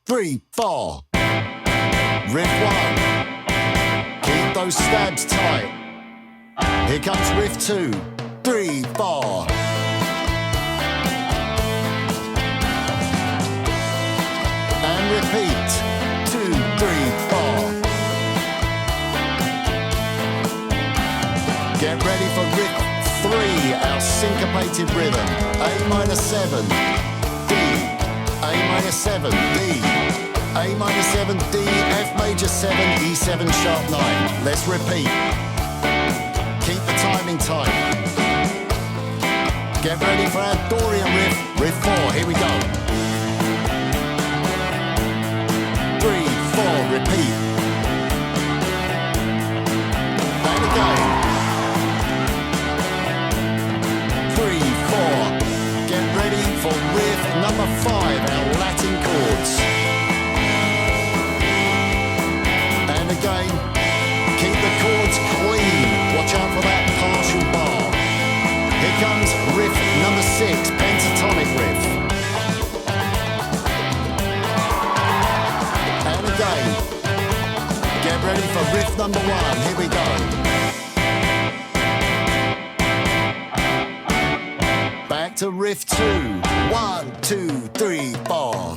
3, 4. Riff 1. Keep those stabs tight. Here comes riff 2. 3, 4. And repeat. 2, 3, 4. Get ready for riff 3, our syncopated rhythm. A minor 7, D, A minor 7, D, A minor 7, D, F major 7, E7 sharp 9. Let's repeat. Keep the timing tight. Get ready for our Dorian riff, riff 4, here we go. 3, 4, repeat. And again. 3, 4. Get ready for riff number 5, our Latin chords. And again, keep the chords clean. Watch out for that partial bar. Here comes riff number 6, pentatonic riff. And again, get ready for riff number 1. Here we go. Back to riff 2. 1, 2, 3, 4.